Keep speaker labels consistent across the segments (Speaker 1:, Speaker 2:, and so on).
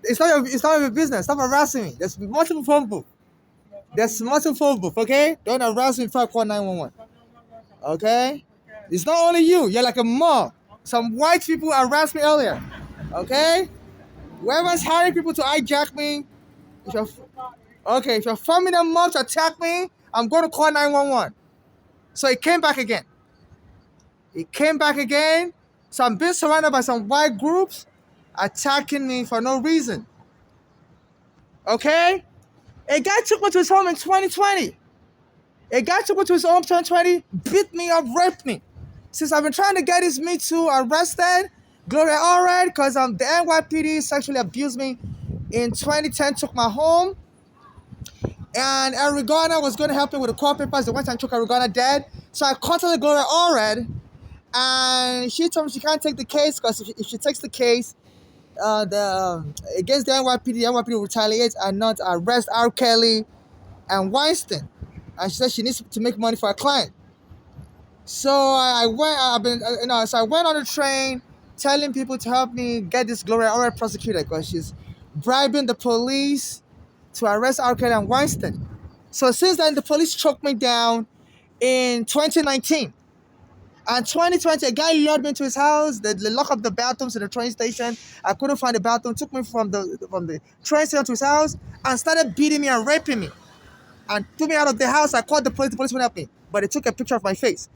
Speaker 1: It's not your business. Stop harassing me. There's multiple phone booth. There's multiple phone booth. Okay, don't harass me before I call 911. Okay, it's not only you. You're like a mob. Some white people harassed me earlier. Okay, whoever's hiring people to hijack me, if you're, okay, if you're forming a mob to attack me, I'm going to call 911. So it came back again. It came back again. So I'm being surrounded by some white groups attacking me for no reason. Okay? A guy took me to his home in 2020. A guy took me to his home in 2020, beat me up, raped me. Since I've been trying to get his Me Too arrested, Gloria Allred, because the NYPD sexually abused me in 2010, took my home. And Arigona was going to help me with the court papers. The one time took Arigona dead. So I contacted Gloria Allred, and she told me she can't take the case because if she takes the case, against the NYPD will retaliate and not arrest R. Kelly and Weinstein. And she said she needs to make money for her client. So I went. So I went on the train, telling people to help me get this Gloria Allred prosecuted because she's bribing the police to arrest R. Kelly and Weinstein. So since then, the police choked me down in 2019. And 2020, a guy lured me into his house. They locked up the bathrooms in the train station. I couldn't find the bathroom. Took me from the train station to his house and started beating me and raping me. And threw me out of the house. I called the police. The police went help me, but they took a picture of my face.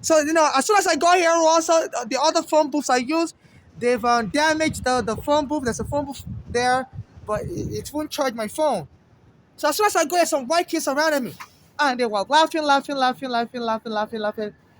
Speaker 1: So as soon as I got here, also the other phone booths I used, they've damaged the phone booth. There's a phone booth there, but it won't charge my phone. So as soon as I go, there's some white kids surrounded me, and they were laughing.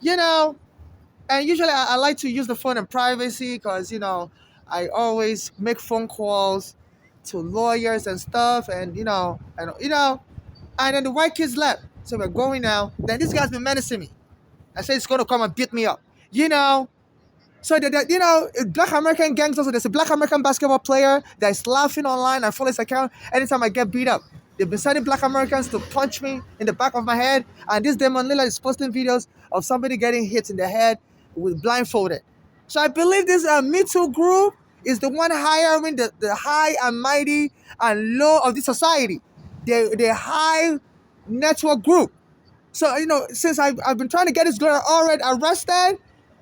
Speaker 1: You know, and usually I like to use the phone in privacy because I always make phone calls to lawyers and stuff, and then the white kids left. So we're going now. Then this guy's been menacing me. I said he's gonna come and beat me up. You know. So Black American gangs also. There's a Black American basketball player that's laughing online. I follow his account anytime I get beat up. They've been sending Black Americans to punch me in the back of my head. And this Damon Lillard is posting videos of somebody getting hit in the head with blindfolded. So I believe this Me Too group is the one hiring the high and mighty and low of this society. They're high network group. So, since I've been trying to get this girl already arrested,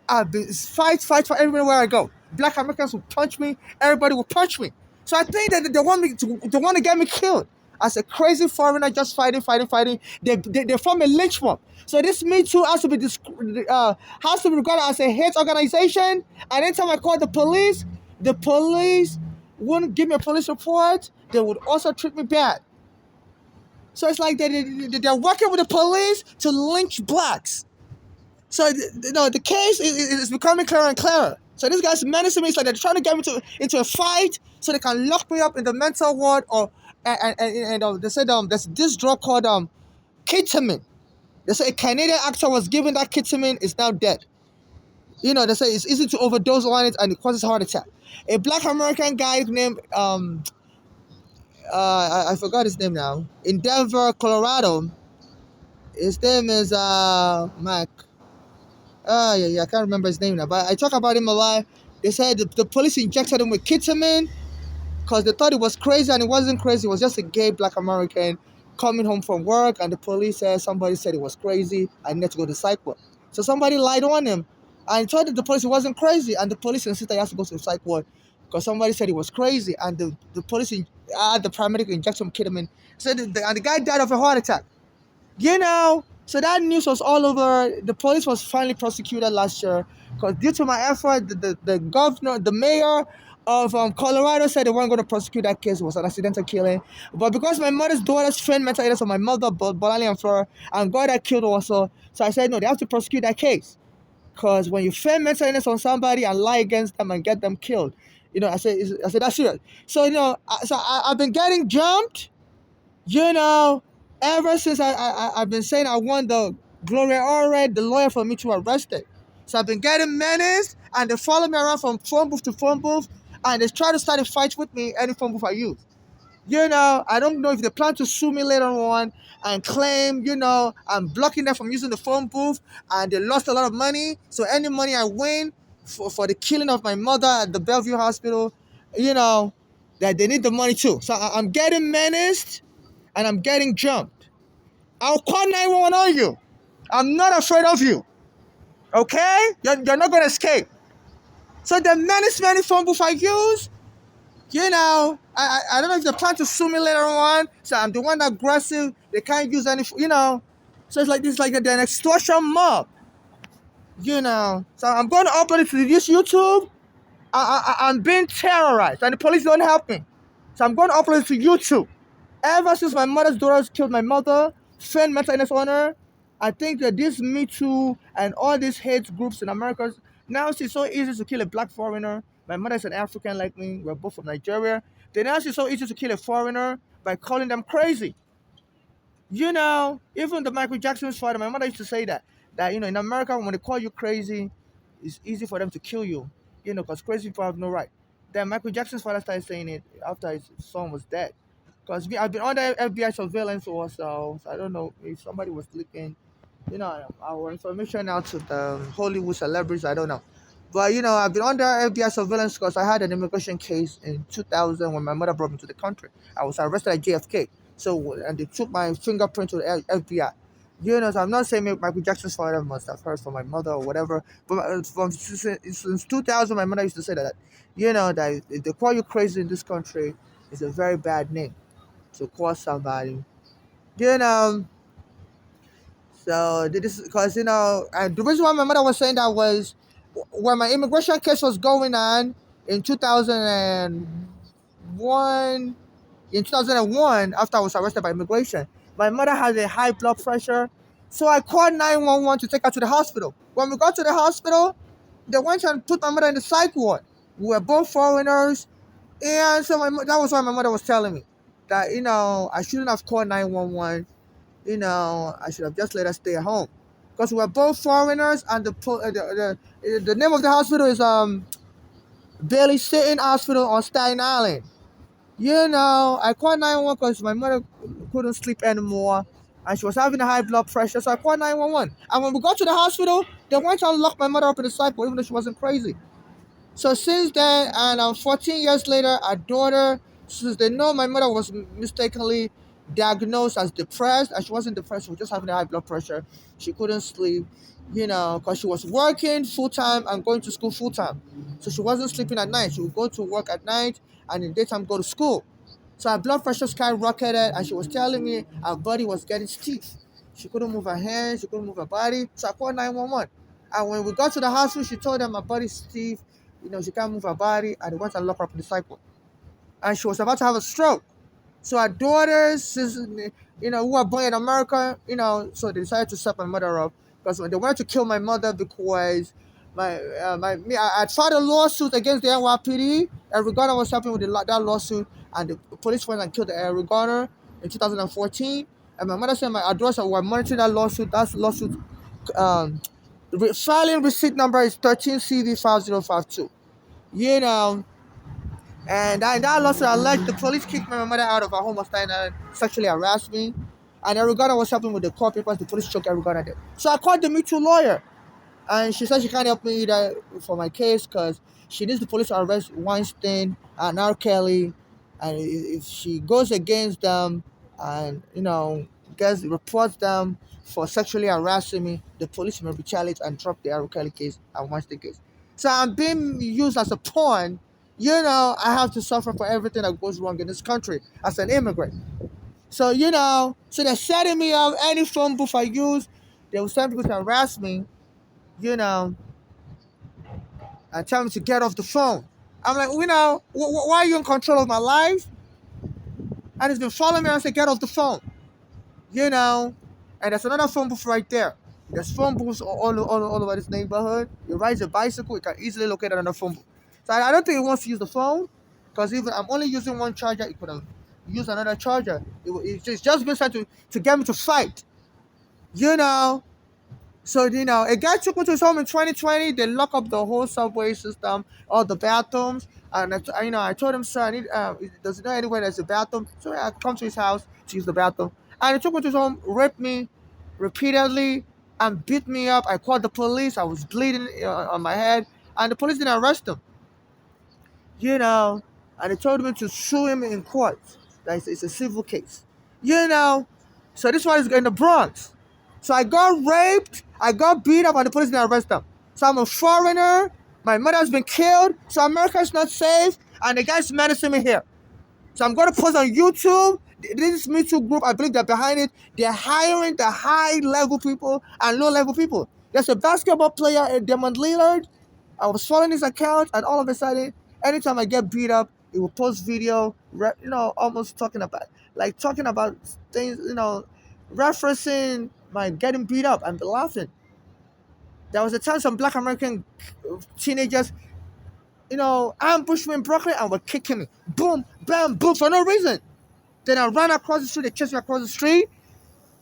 Speaker 1: I've been fight for everywhere I go. Black Americans will punch me. Everybody will punch me. So I think that they want to get me killed. As a crazy foreigner just fighting. They form a lynch mob. So this Me Too has to be regarded as a hate organization. And anytime I call the police wouldn't give me a police report. They would also treat me bad. So it's like they're working with the police to lynch blacks. So the case is becoming clearer and clearer. So these guys menacing me. It's like they're trying to get me into a fight so they can lock me up in the mental ward. They said there's this drug called ketamine. They say a Canadian actor was given that ketamine, is now dead. They say it's easy to overdose on it and it causes heart attack. A Black American guy named I forgot his name now. In Denver, Colorado, his name is Mac. Yeah, I can't remember his name now. But I talk about him a lot. They said the police injected him with ketamine because they thought it was crazy, and it wasn't crazy. It was just a gay Black American coming home from work, and the police said somebody said it was crazy and he had to go to psych ward. So somebody lied on him and told the police it wasn't crazy, and the police insisted he has to go to the psych ward because somebody said it was crazy, and the police had the paramedic inject some ketamine. So and the guy died of a heart attack. So that news was all over. The police was finally prosecuted last year because due to my effort, the governor, the mayor of Colorado said they weren't going to prosecute that case. It was an accidental killing. But because my mother's daughter's friend mental illness, so my mother, Bolali and Flora, and God that killed also, so I said, no, they have to prosecute that case. Because when you feign mental illness on somebody and lie against them and get them killed, I said that's serious. So, I've been getting jumped, ever since I've been saying I want the Gloria Allred, the lawyer for Me Too, arrested. So I've been getting menaced, and they follow me around from phone booth to phone booth, and they try to start a fight with me any phone booth I use. I don't know if they plan to sue me later on and claim, I'm blocking them from using the phone booth, and they lost a lot of money. So any money I win for the killing of my mother at the Bellevue Hospital, that they need the money too. So I'm getting menaced and I'm getting jumped. I'll call 911 on you. I'm not afraid of you. Okay? You're not gonna escape. So the many phone booth I use, I don't know if they plan to sue me later on. So I'm the one that aggressive. They can't use any. So it's like this, like an extortion mob. So I'm going to upload it to this YouTube. I'm being terrorized, and the police don't help me. So I'm going to upload it to YouTube. Ever since my mother's daughters killed my mother, friend mental illness on her, I think that this Me Too and all these hate groups in America, now it's so easy to kill a black foreigner. My mother's an African like me. We're both from Nigeria. They now it's so easy to kill a foreigner by calling them crazy. Even the Michael Jackson's father, my mother used to say that in America, when they call you crazy, it's easy for them to kill you, because crazy people have no right. Then Michael Jackson's father started saying it after his son was dead. Because I've been under FBI surveillance also, so I don't know if somebody was leaking, our information out to the Hollywood celebrities, I don't know. But, I've been under FBI surveillance because I had an immigration case in 2000 when my mother brought me to the country. I was arrested at JFK. So, and they took my fingerprint to the FBI. So I'm not saying Michael Jackson's father must have heard from my mother or whatever. But since 2000, my mother used to say that if they call you crazy in this country, it's a very bad name to call somebody. You know, so this because and the reason why my mother was saying that was when my immigration case was going on in 2001. In 2001, after I was arrested by immigration, my mother had a high blood pressure, so I called 911 to take her to the hospital. When we got to the hospital, they went and put my mother in the psych ward. We were both foreigners, and so that was why my mother was telling me that I shouldn't have called 911. I should have just let her stay at home because we were both foreigners, and the name of the hospital is Bailey Sitting Hospital on Staten Island. I called 911 because my mother couldn't sleep anymore and she was having a high blood pressure. So I called 911. And when we got to the hospital, they went and locked my mother up in the psych ward, even though she wasn't crazy. So since then, and 14 years later, our daughter, since they know my mother was mistakenly diagnosed as depressed, and she wasn't depressed, she was just having a high blood pressure. She couldn't sleep, because she was working full time and going to school full time. So she wasn't sleeping at night. She would go to work at night and in daytime go to school. So her blood pressure skyrocketed, and she was telling me her body was getting stiff. She couldn't move her hands, she couldn't move her body. So I called 911. And when we got to the hospital, she told them my body's stiff, she can't move her body, and they went and locked her up in the cycle. And she was about to have a stroke. So our daughters, who were born in America, so they decided to set my mother up because when they wanted to kill my mother because I had filed a lawsuit against the NYPD. Eric Garner was helping with that lawsuit, and the police went and killed Eric Garner in 2014. And my mother said our daughters were monitoring that lawsuit. That lawsuit, filing receipt number is 13CV5052. You know, and that lawsuit alleged the police kicked my mother out of her home after sexually harassed me. And Arugana was helping with the court papers. The police choked Arugana dead. So I called the Me Too lawyer. And she said she can't help me either for my case because she needs the police to arrest Weinstein and R. Kelly. And if she goes against them and, reports them for sexually harassing me, the police may retaliate and drop the R. Kelly case and Weinstein case. So I'm being used as a pawn. I have to suffer for everything that goes wrong in this country as an immigrant. So they're setting me up. Any phone booth I use, they will send people to harass me, you know, and tell me to get off the phone. I'm like, why are you in control of my life? And he's been following me and say, get off the phone, And there's another phone booth right there. There's phone booths all over this neighborhood. You ride a bicycle, you can easily locate another phone booth. So I don't think he wants to use the phone because even I'm only using one charger. He could have used another charger. It's just been sent to get me to fight, you know. So, a guy took me to his home in 2020. They lock up the whole subway system, all the bathrooms. And, I told him, sir, I need, does he know anywhere there's a bathroom? So I come to his house to use the bathroom. And he took me to his home, raped me repeatedly, and beat me up. I called the police. I was bleeding on my head. And the police didn't arrest him, you know. and they told me to sue him in court. That it's a civil case. You know, so this one is in the Bronx. So I got raped, I got beat up, and the police didn't arrest them. So I'm a foreigner. My mother's been killed. So America's not safe, and the guy's menacing me here. So I'm going to post on YouTube. This Me Too group, I believe they're behind it. They're hiring the high-level people and low-level people. There's a basketball player, Damon Lillard. I was following his account, and all of a sudden, anytime I get beat up, he will post video, almost talking about things, referencing my getting beat up and laughing. There was a time some Black American teenagers, ambushed me in Brooklyn and were kicking me. Boom, bam, boom, for no reason. Then I ran across the street, they chased me across the street,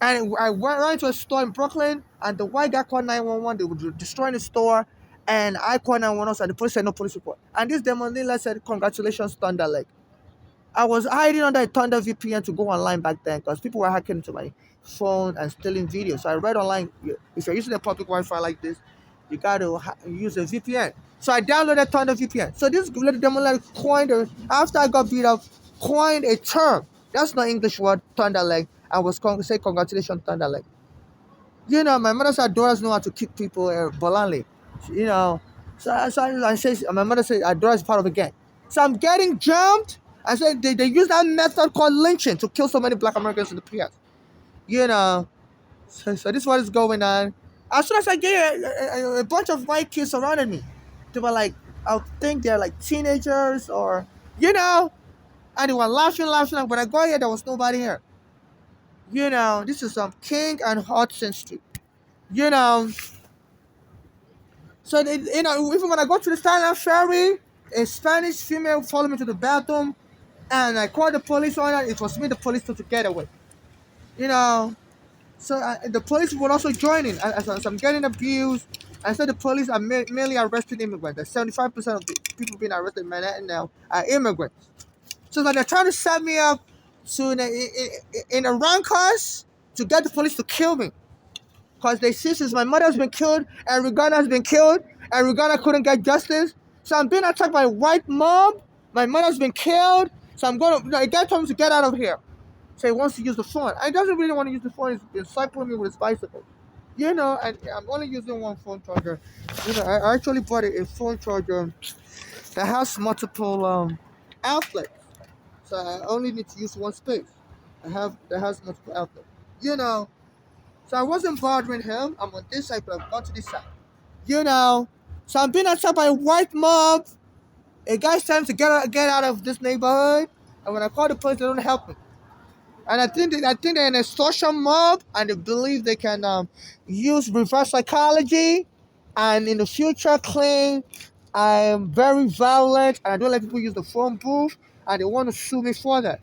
Speaker 1: and I went right to a store in Brooklyn, and the white guy called 911, they were destroying the store, and I called 911, and the police said no police report. And this demonilla said, congratulations, Thunder Leg. I was hiding under a Thunder VPN to go online back then, because people were hacking into my phone and stealing videos. So I read online, if you're using a public Wi-Fi like this, you got to use a VPN. So I downloaded Thunder VPN. So this little demonilla after I got beat up, coined a term. That's not English word, Thunder Leg. I was say congratulations, Thunder Leg. My mother said daughters know how to kick people bluntly. I say my mother said our daughter is part of a gang. So I'm getting jumped. I said they use that method called lynching to kill so many Black Americans in the past. So this is what is going on. As soon as I get a bunch of white kids surrounded me, they were like, I think they're like teenagers or, and they were laughing. And when I got here, there was nobody here. This is King and Hudson Street. So even when I go to the Silent Ferry, a Spanish female followed me to the bathroom, and I called the police on her. It was me the police took to get away. So the police were also joining. As I'm getting abused, I said the police are mainly arresting immigrants. That 75% of the people being arrested in Manhattan now are immigrants. So they're trying to set me up in a wrong cause to get the police to kill me. Because they see since my mother has been killed and Regana has been killed and Regana couldn't get justice. So I'm being attacked by a white mob. My mother's been killed. So I'm going to, a guy told me to get out of here. So he wants to use the phone. I doesn't really want to use the phone. He's been cycling me with his bicycle. And I'm only using one phone charger. I actually bought a phone charger that has multiple outlets. So I only need to use one space. That has multiple outlets. So I wasn't bothering him. I'm on this side, but I've gone to this side. So I'm being attacked by a white mob. A guy's trying to get out of this neighborhood. And when I call the police, they don't help me. And I think they're an extortion mob, and they believe they can use reverse psychology, and in the future claim I am very violent and I don't let people use the phone booth, and they want to sue me for that.